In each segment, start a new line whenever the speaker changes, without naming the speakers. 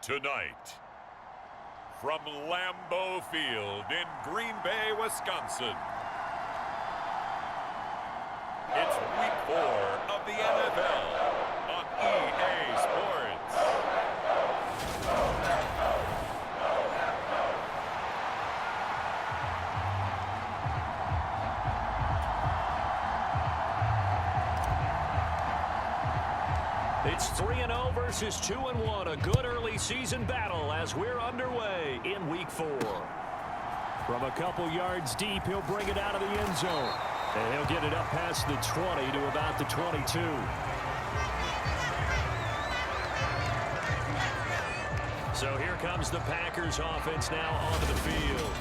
Tonight, from Lambeau Field in Green Bay, Wisconsin, it's Week 4 of the NFL on EA Sports.
It's 3-0 versus 2-1. A good early season battle as we're underway in Week 4. From a couple yards deep, he'll bring it out of the end zone. And he'll get it up past the 20 to about the 22. So here comes the Packers offense now onto the field.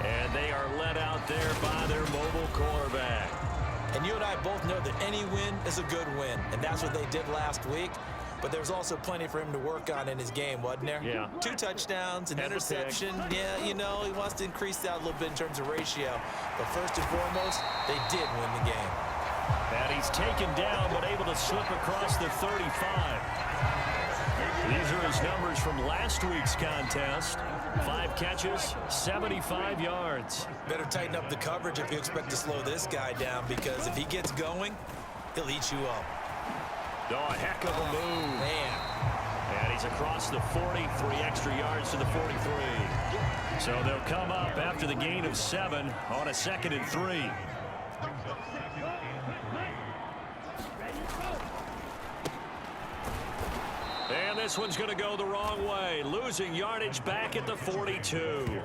And they are led out there by their mobile quarterback.
And you and I both know that any win is a good win, and that's what they did last week. But there's also plenty for him to work on in his game, wasn't there?
Yeah.
2 touchdowns, an interception. Yeah, you know, he wants to increase that a little bit in terms of ratio. But first and foremost, they did win the game.
And he's taken down but able to slip across the 35. These are his numbers from last week's contest. 5 catches, 75 yards.
Better tighten up the coverage if you expect to slow this guy down, because if he gets going, he'll eat you up.
Oh, a heck of a move.
Man.
And he's across the 40, 3 extra yards to the 43. So they'll come up after the gain of 7 on a 2nd and 3. And this one's going to go the wrong way, losing yardage back at the 42.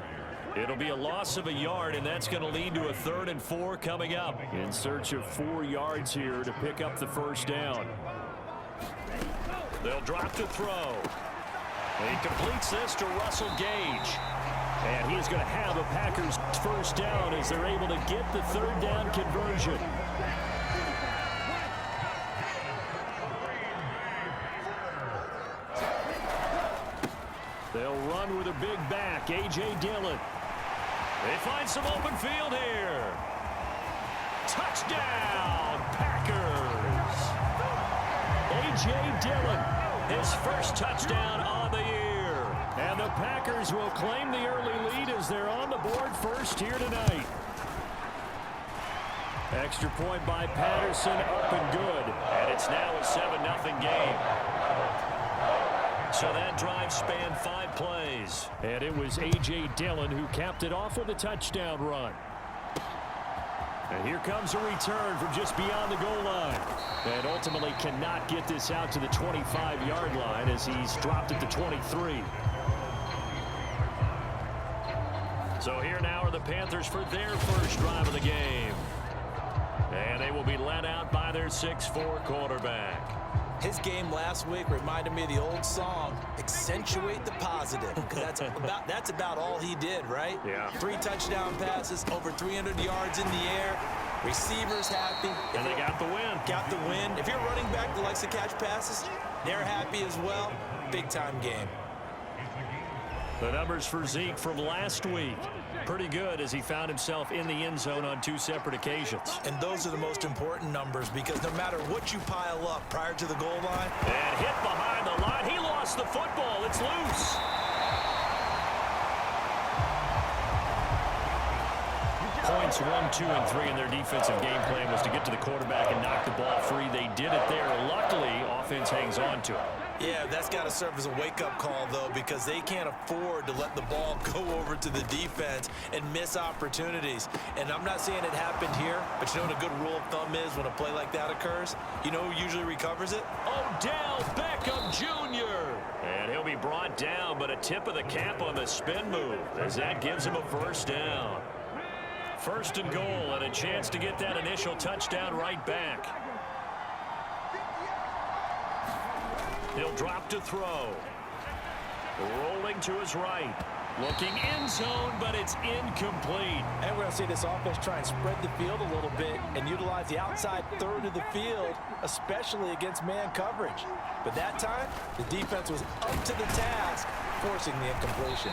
It'll be a loss of a yard, and that's going to lead to a 3rd and 4 coming up. In search of 4 yards here to pick up the first down. They'll drop to throw. He completes this to Russell Gage. And he's going to have a Packers first down as they're able to get the 3rd down conversion. They'll run with a big back, A.J. Dillon. They find some open field here. Touchdown, Packers. A.J. Dillon, his first touchdown on the year. And the Packers will claim the early lead as they're on the board first here tonight. Extra point by Patterson, up and good. And it's now a 7-0 game. So that drive spanned 5 plays. And it was A.J. Dillon who capped it off with a touchdown run. And here comes a return from just beyond the goal line. And ultimately cannot get this out to the 25-yard line as he's dropped at the 23. So here now are the Panthers for their first drive of the game. And they will be led out by their 6'4" quarterback.
His game last week reminded me of the old song, Accentuate the Positive, because that's about all he did, right?
Yeah.
3 touchdown passes, over 300 yards in the air, receivers happy.
And they got the win.
Got the win. If you're running back that likes to catch passes, they're happy as well. Big-time game.
The numbers for Zeke from last week. Pretty good as he found himself in the end zone on 2 separate occasions.
And those are the most important numbers, because no matter what you pile up prior to the goal line.
And hit behind the line. He lost the football. It's loose. Points 1, 2, and 3 in their defensive game plan was to get to the quarterback and knock the ball free. They did it there. Luckily, offense hangs on to it.
Yeah, that's got to serve as a wake-up call, though, because they can't afford to let the ball go over to the defense and miss opportunities. And I'm not saying it happened here, but you know what a good rule of thumb is when a play like that occurs? You know who usually recovers it?
Odell Beckham Jr. And he'll be brought down, but a tip of the cap on the spin move as that gives him a first down. First and goal, and a chance to get that initial touchdown right back. He'll drop to throw. Rolling to his right. Looking end zone, but it's incomplete.
And we're going to see this offense try and spread the field a little bit and utilize the outside 1/3 of the field, especially against man coverage. But that time, the defense was up to the task, forcing the incompletion.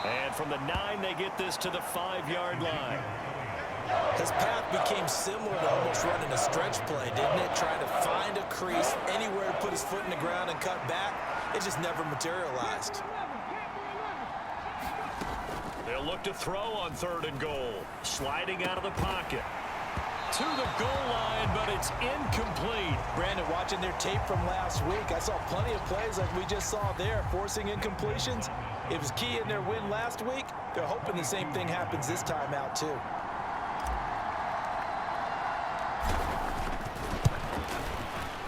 And from the 9, they get this to the 5-yard line.
His path became similar to almost running a stretch play, didn't it? Trying to find a crease, anywhere to put his foot in the ground and cut back. it just never materialized.
They'll look to throw on 3rd and goal. Sliding out of the pocket. To the goal line, but it's incomplete.
Brandon, watching their tape from last week, I saw plenty of plays like we just saw there, forcing incompletions. It was key in their win last week. They're hoping the same thing happens this time out, too.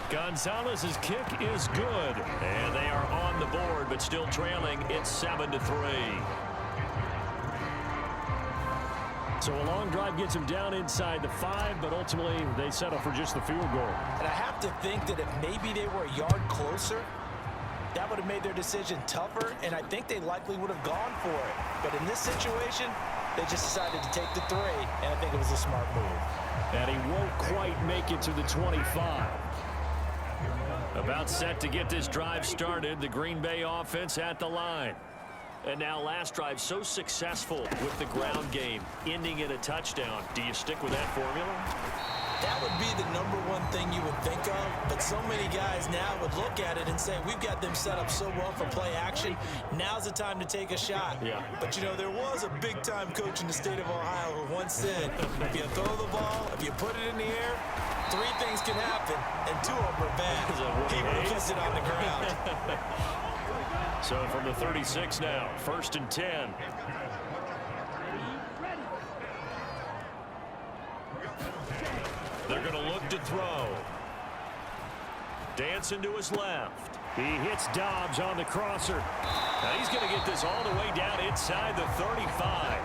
Gonzalez's kick is good. And they are on the board, but still trailing. It's 7-3. So a long drive gets them down inside the 5, but ultimately they settle for just the field goal.
And I have to think that if maybe they were a yard closer, that would have made their decision tougher, and I think they likely would have gone for it. But in this situation, they just decided to take the 3, and I think it was a smart move.
And he won't quite make it to the 25. About set to get this drive started, the Green Bay offense at the line. And now last drive so successful with the ground game, ending in a touchdown. Do you stick with that formula?
That would be the #1 thing you would think of, but so many guys now would look at it and say, we've got them set up so well for play action. Now's the time to take a shot.
Yeah.
But, you know, there was a big-time coach in the state of Ohio who once said, if you throw the ball, if you put it in the air, 3 things can happen, and 2 of them are bad. He would have kissed it on the ground.
So from the 36 now, 1st and 10. They're going to look to throw. Dancing to his left. He hits Dobbs on the crosser. Now he's going to get this all the way down inside the 35.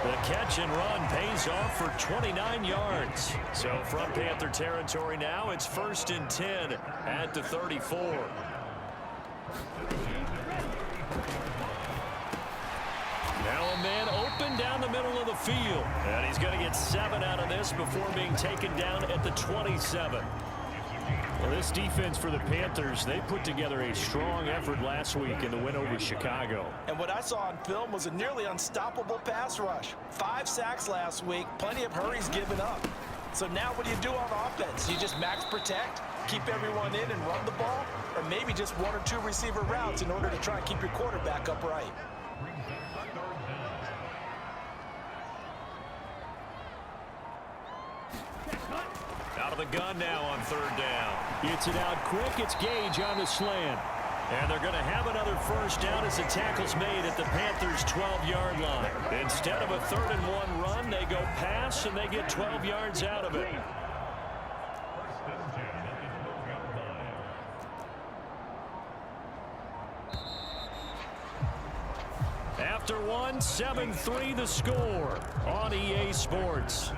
The catch and run pays off for 29 yards. So from Panther territory now, it's 1st and 10 at the 34. Now a man open down the middle of the field. And he's going to get 7 out of this before being taken down at the 27. Well, this defense for the Panthers, they put together a strong effort last week in the win over Chicago.
And what I saw on film was a nearly unstoppable pass rush. 5 sacks last week, plenty of hurries given up. So now what do you do on offense? You just max protect, keep everyone in and run the ball, or maybe just 1 or 2 receiver routes in order to try and keep your quarterback upright.
Out of the gun now on 3rd down. Gets it out quick. It's Gage on the slant. And they're going to have another 1st down as the tackle's made at the Panthers' 12-yard line. Instead of a 3rd and 1 run, they go pass, and they get 12 yards out of it. After 1, 7-3 the score on EA Sports.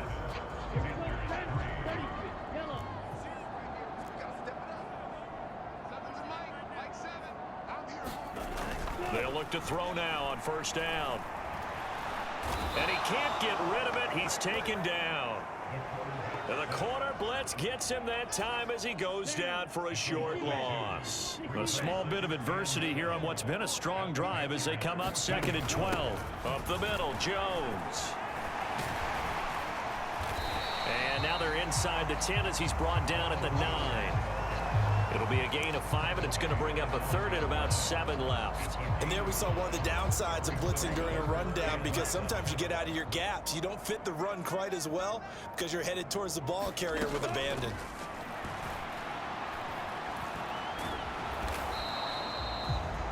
They'll look to throw now on 1st down. And he can't get rid of it. He's taken down. And the corner blitz gets him that time as he goes down for a short loss. A small bit of adversity here on what's been a strong drive as they come up 2nd and 12. Up the middle, Jones. And now they're inside the 10 as he's brought down at the 9. It'll be a gain of 5, and it's going to bring up a 3rd and about 7 left.
And there we saw one of the downsides of blitzing during a rundown, because sometimes you get out of your gaps. You don't fit the run quite as well because you're headed towards the ball carrier with abandon.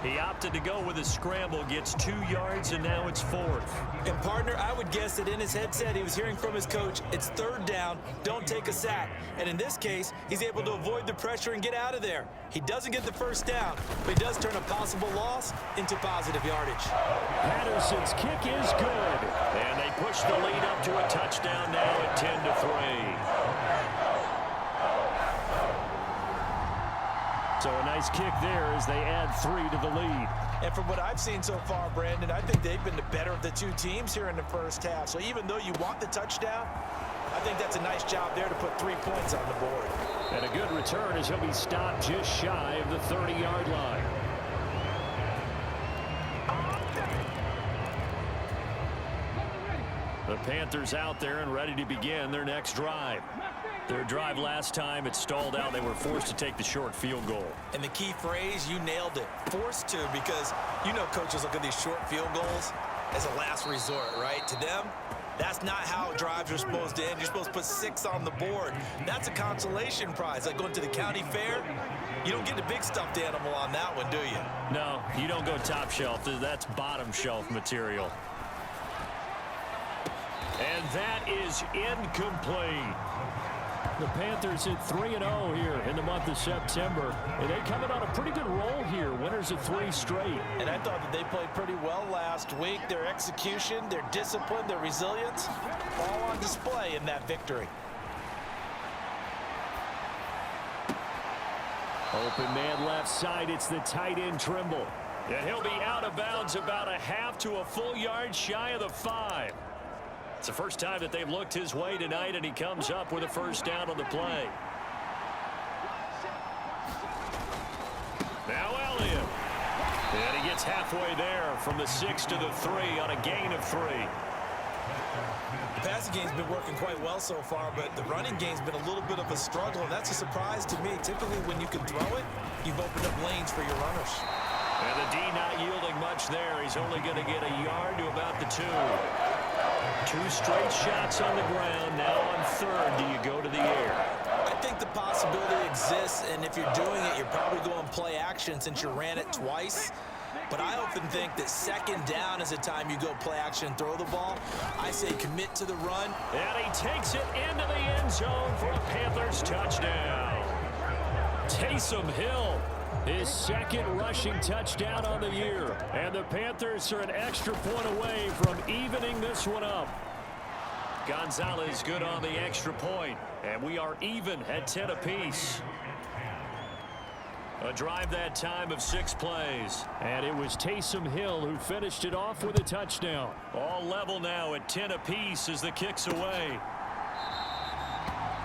He opted to go with a scramble, gets 2 yards, and now it's 4th.
And partner, I would guess that in his headset he was hearing from his coach, it's 3rd down, don't take a sack. And in this case, he's able to avoid the pressure and get out of there. He doesn't get the 1st down, but he does turn a possible loss into positive yardage.
Patterson's kick is good. And they push the lead up to a touchdown now at 10-3. So a nice kick there as they add 3 to the lead.
And from what I've seen so far, Brandon, I think they've been the better of the 2 teams here in the 1st half. So even though you want the touchdown, I think that's a nice job there to put 3 points on the board.
And a good return as he'll be stopped just shy of the 30-yard line. The Panthers out there and ready to begin their next drive. Their drive last time, it stalled out. They were forced to take the short field goal.
And the key phrase, you nailed it. Forced to, because you know coaches look at these short field goals as a last resort, right? To them, that's not how drives are supposed to end. You're supposed to put 6 on the board. That's a consolation prize. Like going to the county fair, you don't get the big stuffed animal on that one, do you?
No, you don't go top shelf. That's bottom shelf material. And that is incomplete. The Panthers at 3-0 here in the month of September. And they coming on a pretty good roll here. Winners of 3 straight.
And I thought that they played pretty well last week. Their execution, their discipline, their resilience, all on display in that victory.
Open man left side. It's the tight end Trimble. And he'll be out of bounds about a half to a full yard shy of the 5. It's the first time that they've looked his way tonight, and he comes up with a first down on the play. Now Elliott. And he gets halfway there from the 6 to the 3 on a gain of 3.
The passing game's been working quite well so far, but the running game's been a little bit of a struggle, and that's a surprise to me. Typically, when you can throw it, you've opened up lanes for your runners.
And the D not yielding much there. He's only going to get a yard to about the 2. 2 straight shots on the ground. Now on 3rd, do you go to the air?
I think the possibility exists, and if you're doing it, you're probably going play action since you ran it twice. But I often think that 2nd down is the time you go play action and throw the ball. I say commit to the run.
And he takes it into the end zone for a Panthers touchdown. Taysom Hill, his 2nd rushing touchdown on the year. And the Panthers are an extra point away from evening this one up. Gonzalez good on the extra point. And we are even at 10 apiece. A drive that time of 6 plays. And it was Taysom Hill who finished it off with a touchdown. All level now at 10 apiece as the kick's away.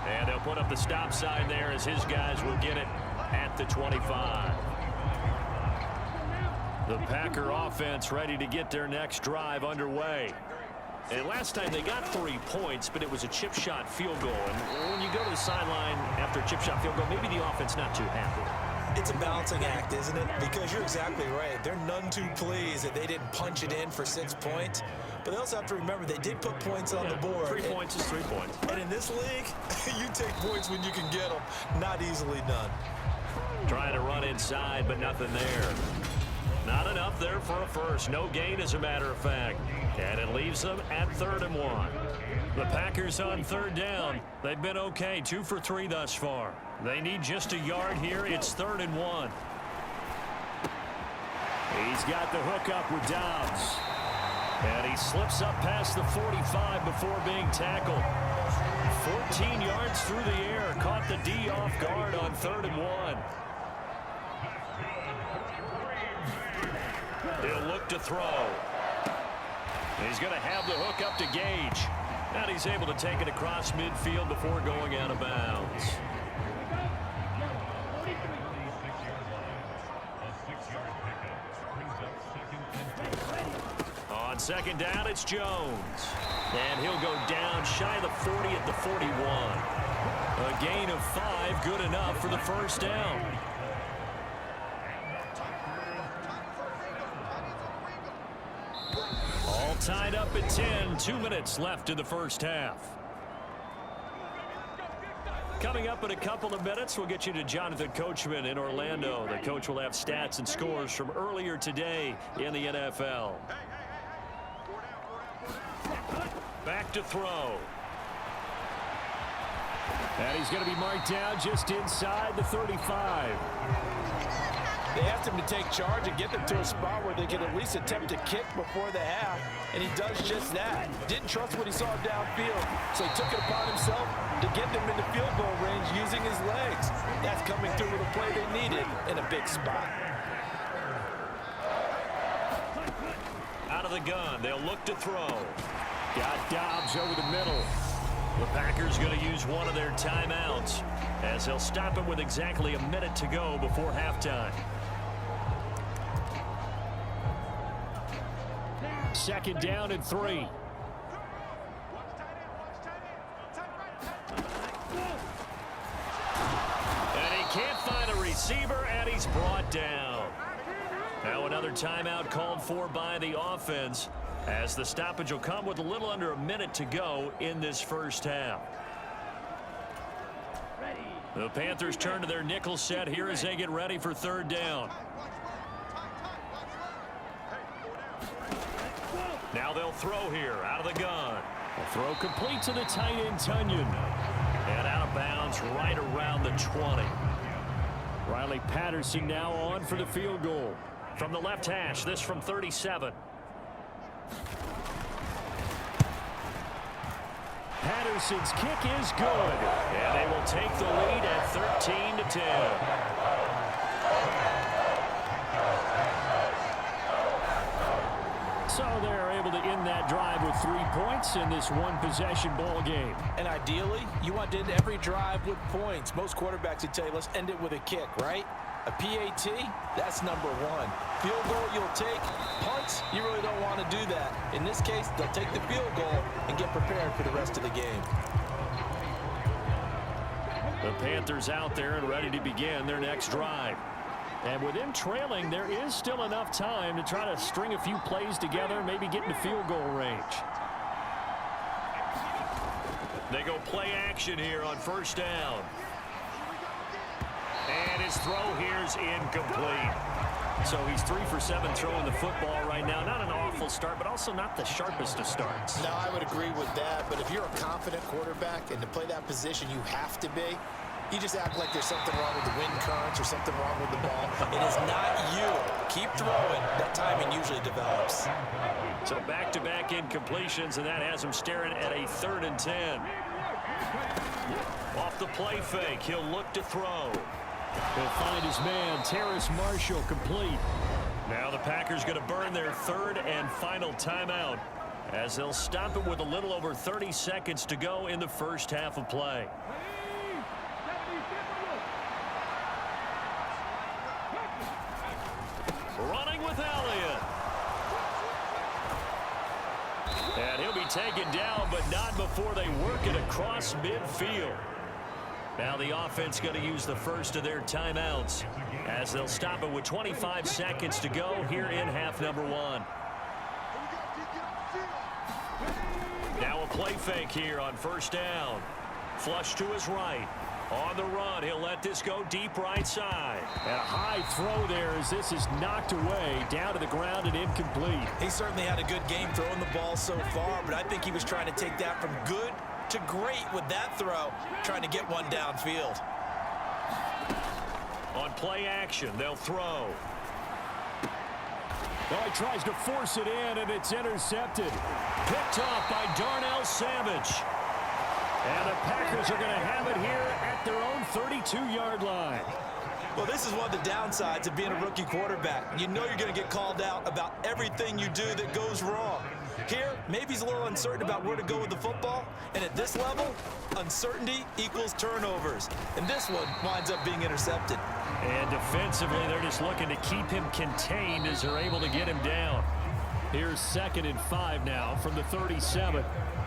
And they'll put up the stop sign there as his guys will get it at the 25. The Packer offense ready to get their next drive underway. And last time they got 3 points, but it was a chip shot field goal. And when you go to the sideline after a chip shot field goal, maybe the offense not too happy.
It's a balancing act, isn't it? Because you're exactly right. They're none too pleased that they didn't punch it in for 6 points. But they also have to remember they did put points on the board.
3 points is 3 points.
And in this league, you take points when you can get them. Not easily done.
Trying to run inside, but nothing there. Not enough there for a first. No gain, as a matter of fact. And it leaves them at 3rd and 1. The Packers on 3rd down. They've been okay. 2 for 3 thus far. They need just a yard here. It's 3rd and 1. He's got the hook up with Dobbs. And he slips up past the 45 before being tackled. 14 yards through the air. Caught the D off guard on 3rd and 1. He'll look to throw. He's going to have the hook up to Gage. And he's able to take it across midfield before going out of bounds. On 2nd down, it's Jones. And he'll go down shy of the 40 at the 41. A gain of 5, good enough for the first down. All tied up at 10. 2 minutes left in the first half. Coming up in a couple of minutes, we'll get you to Jonathan Coachman in Orlando. The coach will have stats and scores from earlier today in the NFL. Back to throw. And he's going to be marked down just inside the 35.
They asked him to take charge and get them to a spot where they could at least attempt to kick before the half, and he does just that. Didn't trust what he saw downfield, so he took it upon himself to get them into field goal range using his legs. That's coming through with a play they needed in a big spot.
Out of the gun, they'll look to throw. Got Dobbs over the middle. The Packers going to use one of their timeouts as they'll stop him with exactly a minute to go before halftime. 2nd down and 3. can't find a receiver, and he's brought down. Now another timeout called for by the offense, as the stoppage will come with a little under a minute to go in this first half. The Panthers turn to their nickel set here as they get ready for third down. Now they'll throw here out of the gun. A throw complete to the tight end, Tunyon. And out of bounds right around the 20. Riley Patterson now on for the field goal. From the left hash, this from 37. Patterson's kick is good. And they will take the lead at 13-10. So they're able to end that drive with 3 points in this one-possession ball game.
And ideally, you want to end every drive with points. Most quarterbacks would tell you, let's end it with a kick, right? A PAT, that's number one. Field goal you'll take. Punts, you really don't want to do that. In this case, they'll take the field goal and get prepared for the rest of the game.
The Panthers out there and ready to begin their next drive. And with them trailing, there is still enough time to try to string a few plays together, maybe get into field goal range. They go play action here on first down. And his throw here is incomplete. So he's 3 for 7 throwing the football right now. Not an awful start, but also not the sharpest of starts.
No, I would agree with that. But if you're a confident quarterback and to play that position, you have to be. You just act like there's something wrong with the wind currents or something wrong with the ball.
It is not you. Keep throwing. That timing usually develops.
So back-to-back incompletions, and that has him staring at a 3rd and 10. Off the play fake, he'll look to throw. He'll find his man, Terrace Marshall, complete. Now the Packers going to burn their 3rd and final timeout, as they'll stop it with a little over 30 seconds to go in the first half of play. Running with Elliott. And he'll be taken down, but not before they work it across midfield. Now the offense going to use the first of their timeouts, as they'll stop it with 25 seconds to go here in half number 1. Now a play fake here on first down. Flush to his right. On the run, he'll let this go deep right side. And a high throw there as this is knocked away, down to the ground and incomplete.
He certainly had a good game throwing the ball so far, but I think he was trying to take that from good to great with that throw, trying to get one downfield.
On play action, they'll throw. Well, he tries to force it in, and it's intercepted. Picked off by Darnell Savage. And the Packers are going to have it here at their own 32-yard line.
Well, this is one of the downsides of being a rookie quarterback. You know you're going to get called out about everything you do that goes wrong. Here, maybe he's a little uncertain about where to go with the football. And at this level, uncertainty equals turnovers. And this one winds up being intercepted.
And defensively, they're just looking to keep him contained as they're able to get him down. Here's 2nd and 5 now from the 37.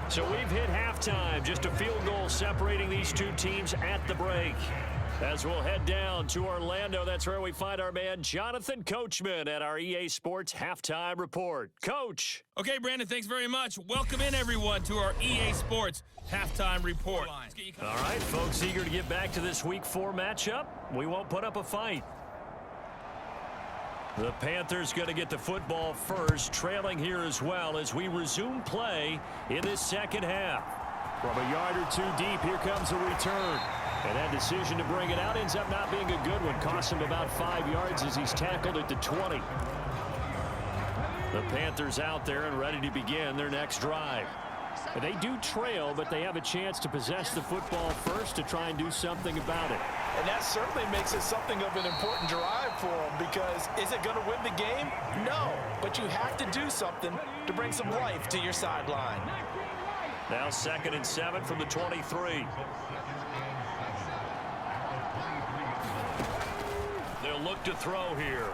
So we've hit halftime. Just a field goal separating these two teams at the break. As we'll head down to Orlando, that's where we find our man Jonathan Coachman at our EA Sports Halftime Report. Coach.
Okay, Brandon, thanks very much. Welcome in, everyone, to our EA Sports Halftime Report.
All right, folks, eager to get back to this Week 4 matchup. We won't put up a fight. The Panthers going to get the football first, trailing here as well as we resume play in this second half. From a yard or two deep, here comes a return. And that decision to bring it out ends up not being a good one. Costs him about 5 yards as he's tackled at the 20. The Panthers out there and ready to begin their next drive. They do trail, but they have a chance to possess the football first to try and do something about it.
And that certainly makes it something of an important drive for them, because is it going to win the game? No, but you have to do something to bring some life to your sideline.
Now 2nd and 7 from the 23. They'll look to throw here.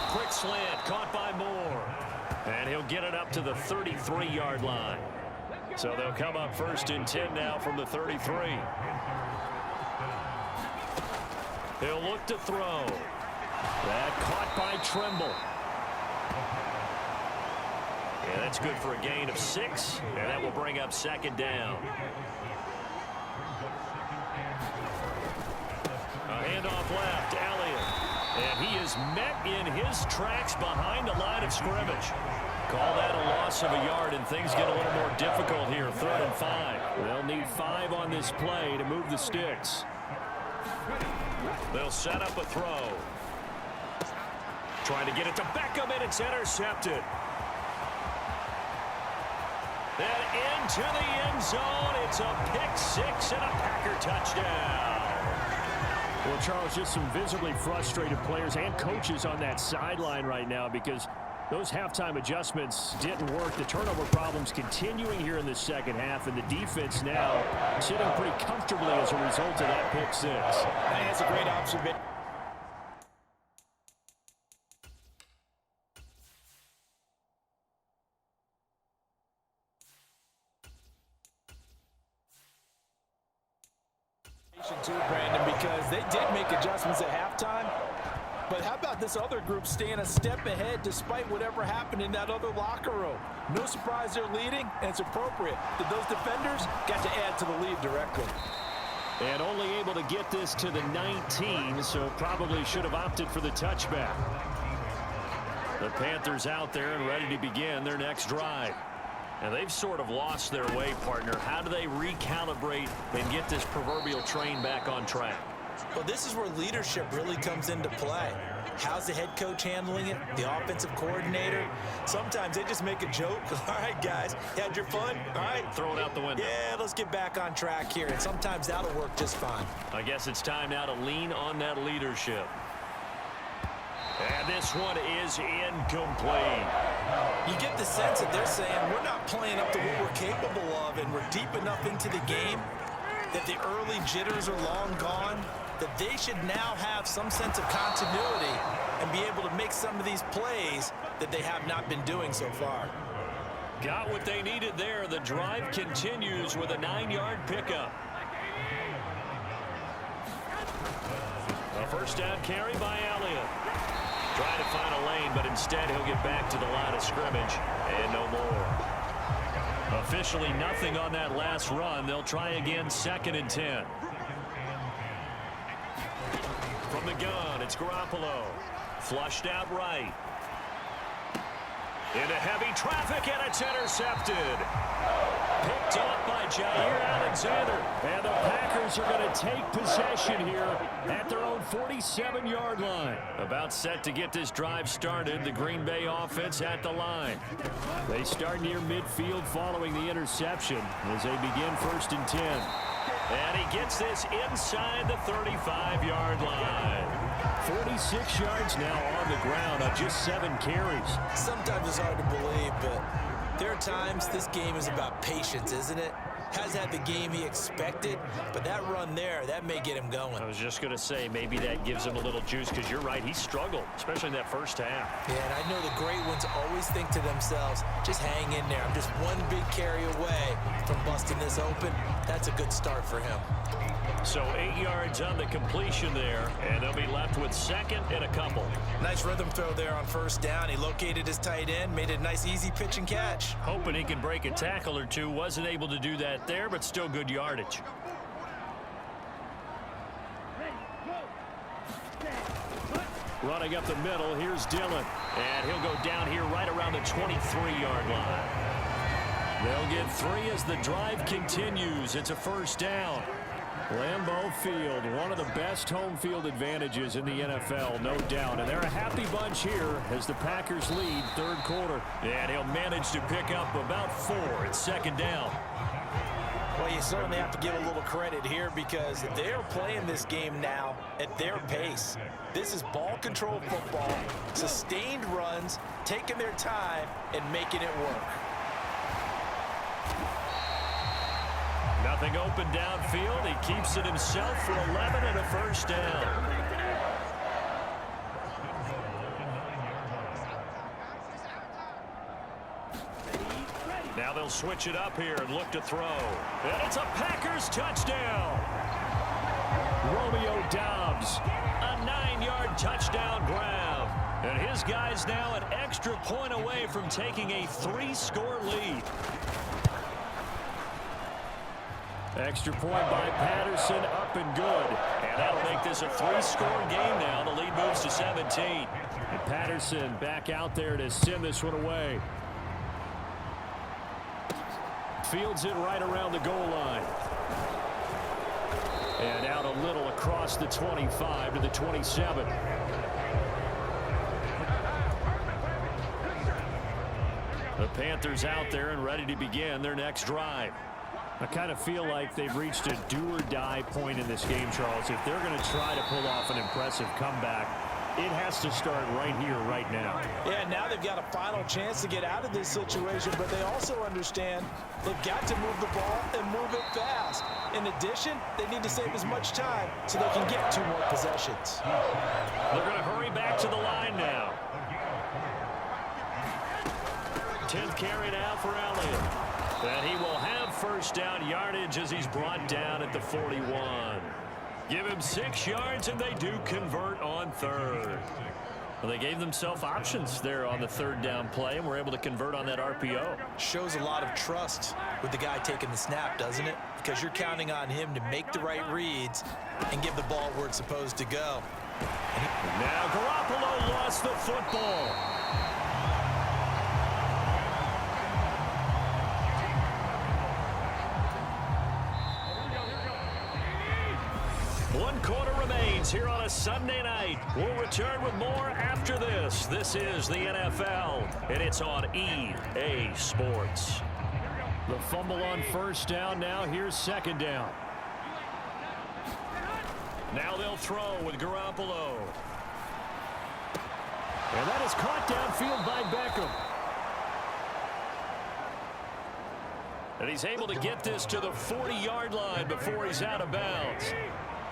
Quick slant, caught by Moore. And he'll get it up to the 33-yard line. So they'll come up 1st and 10 now from the 33. He'll look to throw. That caught by Trimble. Yeah, that's good for a gain of 6, and that will bring up second down. A handoff left, Elliott. And he is met in his tracks behind the line of scrimmage. Call that a loss of a yard, and things get a little more difficult here, 3rd and 5. They'll need 5 on this play to move the sticks. They'll set up a throw. Trying to get it to Beckham, and it's intercepted. Then into the end zone. It's a pick 6 and a Packer touchdown. Well, Charles, just some visibly frustrated players and coaches on that sideline right now because those halftime adjustments didn't work. The turnover problems continuing here in the second half, and the defense now sitting pretty comfortably as a result of that pick 6.
I think that's a great observation. Too, Brandon, because they did make adjustments at halftime. But how about this other group staying a step ahead despite whatever happened in that other locker room? No surprise they're leading, and it's appropriate that those defenders got to add to the lead directly.
And only able to get this to the 19, so probably should have opted for the touchback. The Panthers out there and ready to begin their next drive. And they've sort of lost their way, partner. How do they recalibrate and get this proverbial train back on track?
Well, this is where leadership really comes into play. How's the head coach handling it? The offensive coordinator? Sometimes they just make a joke. All right, guys, you had your fun? All right.
Throw it out the window.
Yeah, let's get back on track here. And sometimes that'll work just fine.
I guess it's time now to lean on that leadership. And this one is incomplete.
You get the sense that they're saying we're not playing up to what we're capable of, and we're deep enough into the game that the early jitters are long gone, that they should now have some sense of continuity and be able to make some of these plays that they have not been doing so far.
Got what they needed there. The drive continues with a 9-yard pickup. A first down carry by Elliott. Trying to find a lane, but instead he'll get back to the line of scrimmage and no more. Officially nothing on that last run. They'll try again, 2nd and 10. From the gun, it's Garoppolo. Flushed out right. Into heavy traffic, and it's intercepted. Picked up by Jair Alexander. And the Packers are going to take possession here at their own 47-yard line. About set to get this drive started. The Green Bay offense at the line. They start near midfield following the interception as they begin 1st and 10. And he gets this inside the 35-yard line. 46 yards now on the ground on just 7 carries.
Sometimes it's hard to believe, but there are times this game is about patience, isn't it? Has had the game he expected, but that run there, that may get him going.
I was just going to say, maybe that gives him a little juice, because you're right, he struggled, especially in that first half.
Yeah, and I know the great ones always think to themselves, just hang in there. I'm just one big carry away from busting this open. That's a good start for him.
So 8 yards on the completion there, and they'll be left with 2nd and a couple.
Nice rhythm throw there on 1st down. He located his tight end, made it a nice easy pitch and catch.
Hoping he can break a tackle or two. Wasn't able to do that there, but still good yardage. Running up the middle, here's Dillon. And he'll go down here right around the 23-yard line. They'll get 3 as the drive continues. It's a 1st down. Lambeau Field, one of the best home field advantages in the NFL, no doubt. And they're a happy bunch here as the Packers lead 3rd quarter. And he'll manage to pick up about 4 at 2nd down.
Well, you certainly have to give a little credit here because they're playing this game now at their pace. This is ball control football, sustained runs, taking their time, and making it work.
Nothing open downfield. He keeps it himself for 11 and a 1st down. Now they'll switch it up here and look to throw. And it's a Packers touchdown. Romeo Doubs touchdown grab. And his guy's now an extra point away from taking a 3-score lead. Extra point by Patterson, up and good. And that'll make this a 3-score game now. The lead moves to 17. And Patterson back out there to send this one away. Fields it right around the goal line. And out a little across the 25 to the 27. The Panthers out there and ready to begin their next drive. I kind of feel like they've reached a do-or-die point in this game, Charles. If they're going to try to pull off an impressive comeback, it has to start right here, right now.
Yeah, now they've got a final chance to get out of this situation, but they also understand they've got to move the ball and move it fast. In addition, they need to save as much time so they can get 2 more possessions.
They're going to hurry back to the line now. 10th carry now for Elliott. And he will have first down yardage as he's brought down at the 41. Give him 6 yards, and they do convert on 3rd. Well, they gave themselves options there on the 3rd down play, and were able to convert on that RPO.
Shows a lot of trust with the guy taking the snap, doesn't it? Because you're counting on him to make the right reads and give the ball where it's supposed to go.
Now Garoppolo lost the football. One quarter remains here on a Sunday night. We'll return with more after this. This is the NFL, and it's on EA Sports. The fumble on first down. Now here's 2nd down. Now they'll throw with Garoppolo. And that is caught downfield by Beckham. And he's able to get this to the 40-yard line before he's out of bounds.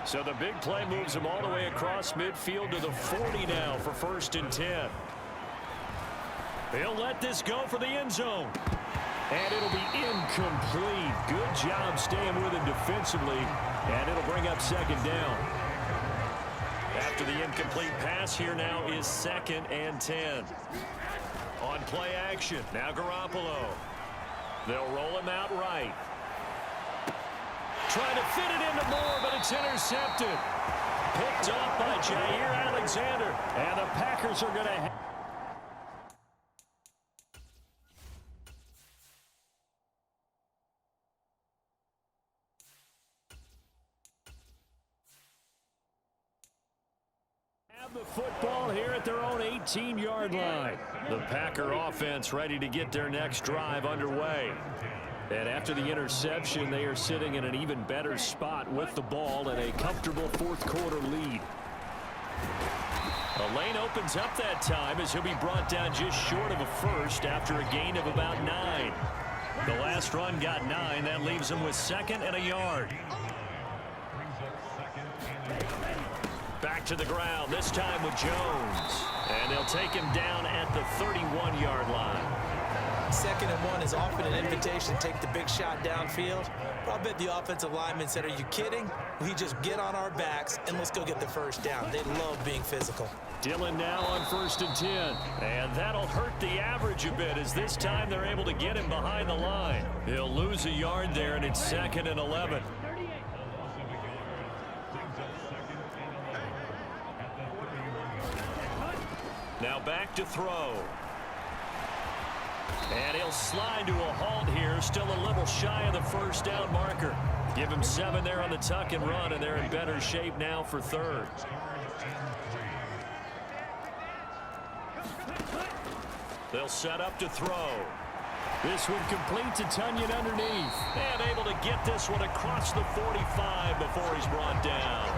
So the big play moves him all the way across midfield to the 40 now for 1st and 10. He'll let this go for the end zone. And it'll be incomplete. Good job staying with him defensively. And it'll bring up 2nd down. After the incomplete pass, here now is 2nd and 10. On play action, now Garoppolo. They'll roll him out right. Trying to fit it into Moore, but it's intercepted. Picked off by Jair Alexander. And the Packers are going to have the football here at their own 18-yard line. The Packer offense ready to get their next drive underway. And after the interception, they are sitting in an even better spot with the ball and a comfortable 4th quarter lead. The lane opens up that time as he'll be brought down just short of a first after a gain of about 9. The last run got 9. That leaves him with 2nd and a yard. Back to the ground, this time with Jones. And they'll take him down at the 31-yard line.
2nd and 1 is often an invitation to take the big shot downfield. But I bet the offensive lineman said, are you kidding? We just get on our backs and let's go get the first down. They love being physical.
Dillon now on 1st and 10. And that'll hurt the average a bit as this time they're able to get him behind the line. He'll lose a yard there, and it's 2nd and 11. Now back to throw. And he'll slide to a halt here, still a little shy of the first down marker. Give him 7 there on the tuck and run, and they're in better shape now for 3rd. They'll set up to throw. This one complete to Tunyon underneath. And able to get this one across the 45 before he's brought down.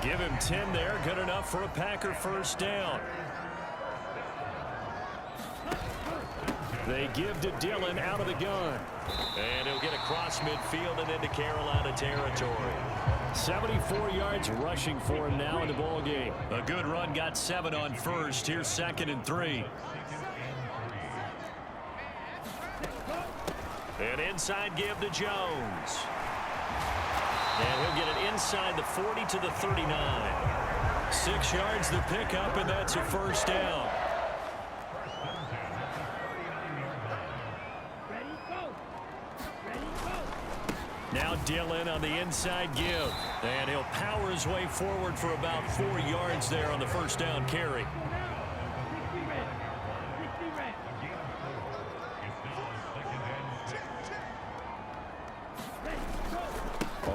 Give him 10 there, good enough for a Packer first down. They give to Dillon out of the gun. And he'll get across midfield and into Carolina territory. 74 yards rushing for him now in the ball game. A good run, got 7 on first. Here's 2nd and 3. An inside give to Jones. And he'll get it inside the 40 to the 39. 6 yards the pickup, and that's a first down. Now Dillon on the inside give. And he'll power his way forward for about 4 yards there on the first down carry.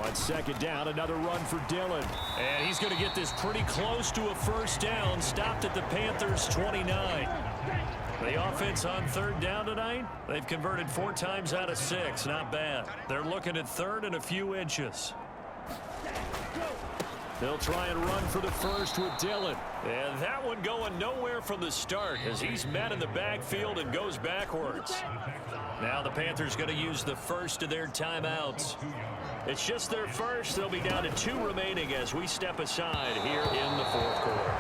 On second down, another run for Dillon. And he's going to get this pretty close to a first down. Stopped at the Panthers' 29. The offense on third down tonight, they've converted 4 times out of 6. Not bad. They're looking at third and a few inches. They'll try and run for the first with Dillon. And that one going nowhere from the start as he's met in the backfield and goes backwards. Now the Panthers going to use the first of their timeouts. It's just their first. They'll be down to 2 remaining as we step aside here in the fourth quarter.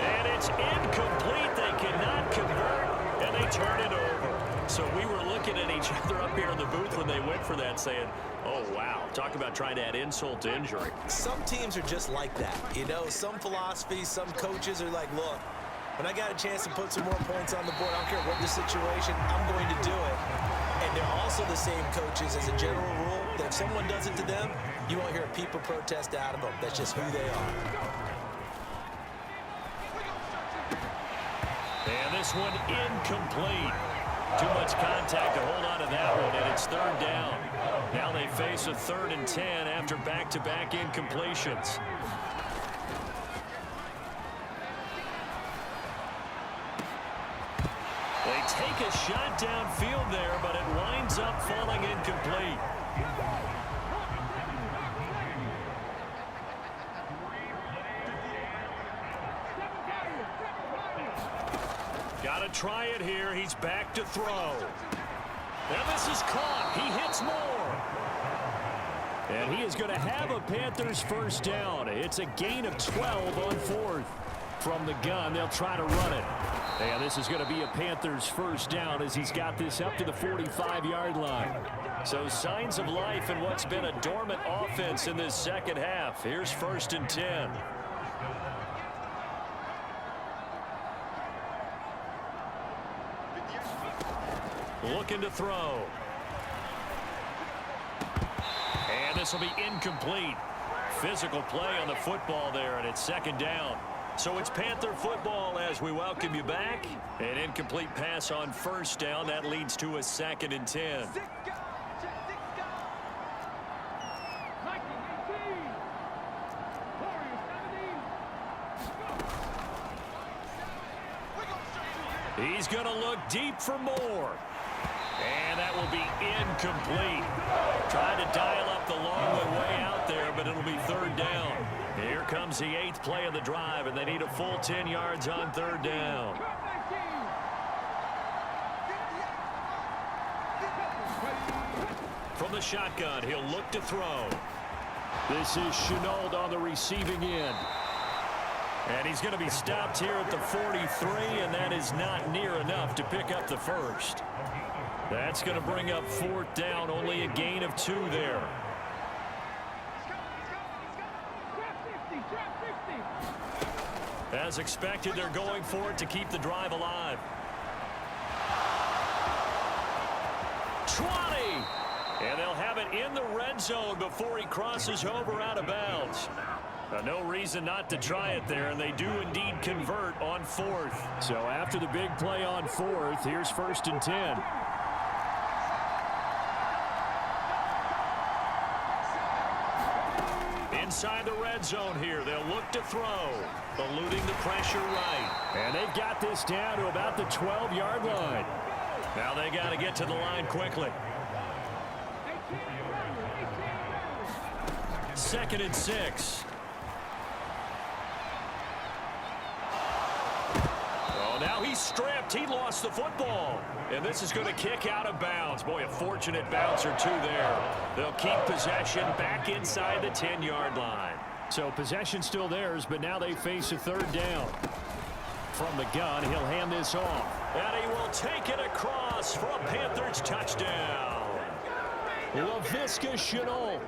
And it's incomplete. They cannot convert, and they turn it over. So we were looking at each other up here in the booth when they went for that, saying, oh, wow, talk about trying to add insult to injury.
Some teams are just like that. You know, some philosophies, some coaches are like, look, when I got a chance to put some more points on the board, I don't care what the situation, I'm going to do it. And they're also the same coaches as a general rule that if someone does it to them, you won't hear a peep of protest out of them. That's just who they are.
And this one incomplete. Too much contact to hold on to that one, and it's third down. Now they face a 3rd and 10 after back-to-back incompletions. They take a shot downfield there, but it winds up falling incomplete. Got to try it here. He's back to throw. Now this is caught. He hits more. And he is going to have a Panthers first down. It's a gain of 12 on 4th. From the gun, they'll try to run it. And this is going to be a Panthers first down as he's got this up to the 45-yard line. So signs of life in what's been a dormant offense in this second half. Here's 1st and 10. Looking to throw. And this will be incomplete. Physical play on the football there, and it's 2nd down. So it's Panther football as we welcome you back. An incomplete pass on 1st down. That leads to a 2nd and 10. He's going to look deep for more. And that will be incomplete. Trying to dial up the long way out there, but it'll be 3rd down. Here comes the 8th play of the drive, and they need a full 10 yards on 3rd down. From the shotgun, he'll look to throw. This is Chenault on the receiving end. And he's going to be stopped here at the 43, and that is not near enough to pick up the first. That's going to bring up 4th down, only a gain of 2 there. As expected, they're going for it to keep the drive alive. 20! And they'll have it in the red zone before he crosses over out of bounds. No reason not to try it there, and they do indeed convert on 4th. So after the big play on 4th, here's 1st and 10. Inside the red zone here, they'll look to throw, eluding the pressure right. And they've got this down to about the 12-yard line. Now they got to get to the line quickly. 2nd and 6. Oh, now he's stripped. He lost the football. And this is going to kick out of bounds. Boy, a fortunate bounce or 2 there. They'll keep possession back inside the 10-yard line. So possession still theirs, but now they face a 3rd down. From the gun, he'll hand this off. And he will take it across for a Panthers touchdown. Laviska Chenault.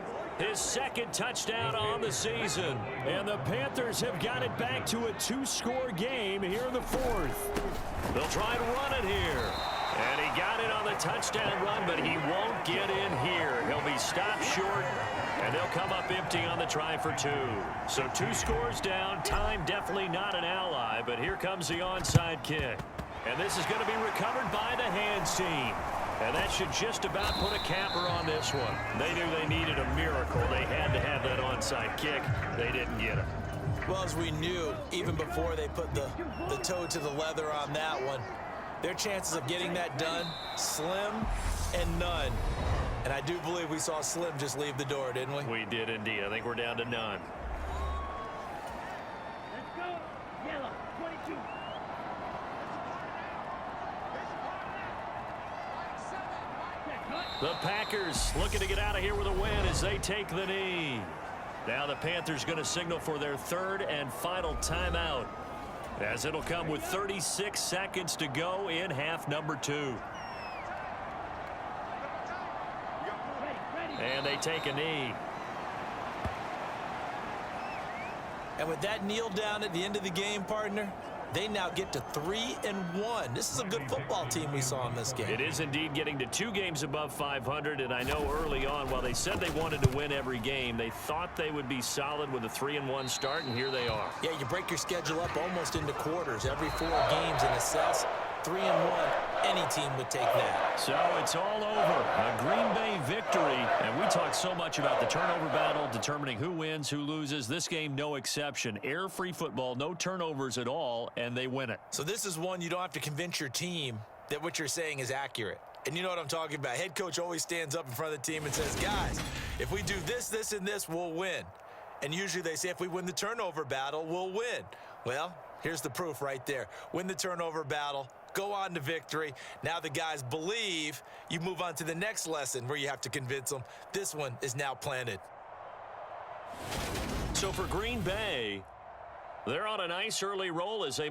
His second touchdown on the season. And the Panthers have got it back to a 2-score game here in the fourth. They'll try to run it here. And he got it on the touchdown run, but he won't get in here. He'll be stopped short, and they'll come up empty on the try for 2. So 2 scores down. Time definitely not an ally, but here comes the onside kick. And this is going to be recovered by the hands team. And that should just about put a capper on this one. They knew they needed a miracle. They had to have that onside kick. They didn't get it.
Well, as we knew, even before they put the toe to the leather on that one, their chances of getting that done, slim and none. And I do believe we saw Slim just leave the door, didn't we?
We did indeed. I think we're down to none.
Let's go. Yellow, 22.
The Packers looking to get out of here with a win as they take the knee. Now the Panthers going to signal for their third and final timeout, as it'll come with 36 seconds to go in half number 2. And they take a knee.
And with that kneel down at the end of the game, partner, they now get to 3-1. This is a good football team we saw in this game.
It is indeed getting to 2 games above 500, and I know early on, while they said they wanted to win every game, they thought they would be solid with a 3-1 start, and here they are.
Yeah, you break your schedule up almost into quarters, every 4 games, and assess 3-1. Any team would take that.
So it's all over. A Green Bay victory. And we talked so much about the turnover battle, determining who wins, who loses. This game, no exception. Air-free football, no turnovers at all, and they win it.
So this is one you don't have to convince your team that what you're saying is accurate. And you know what I'm talking about. Head coach always stands up in front of the team and says, guys, if we do this, this, and this, we'll win. And usually they say if we win the turnover battle, we'll win. Well, here's the proof right there. Win the turnover battle. Go on to victory. Now the guys believe. You move on to the next lesson where you have to convince them. This one is now planted.
So for Green Bay, they're on a nice early roll as they move.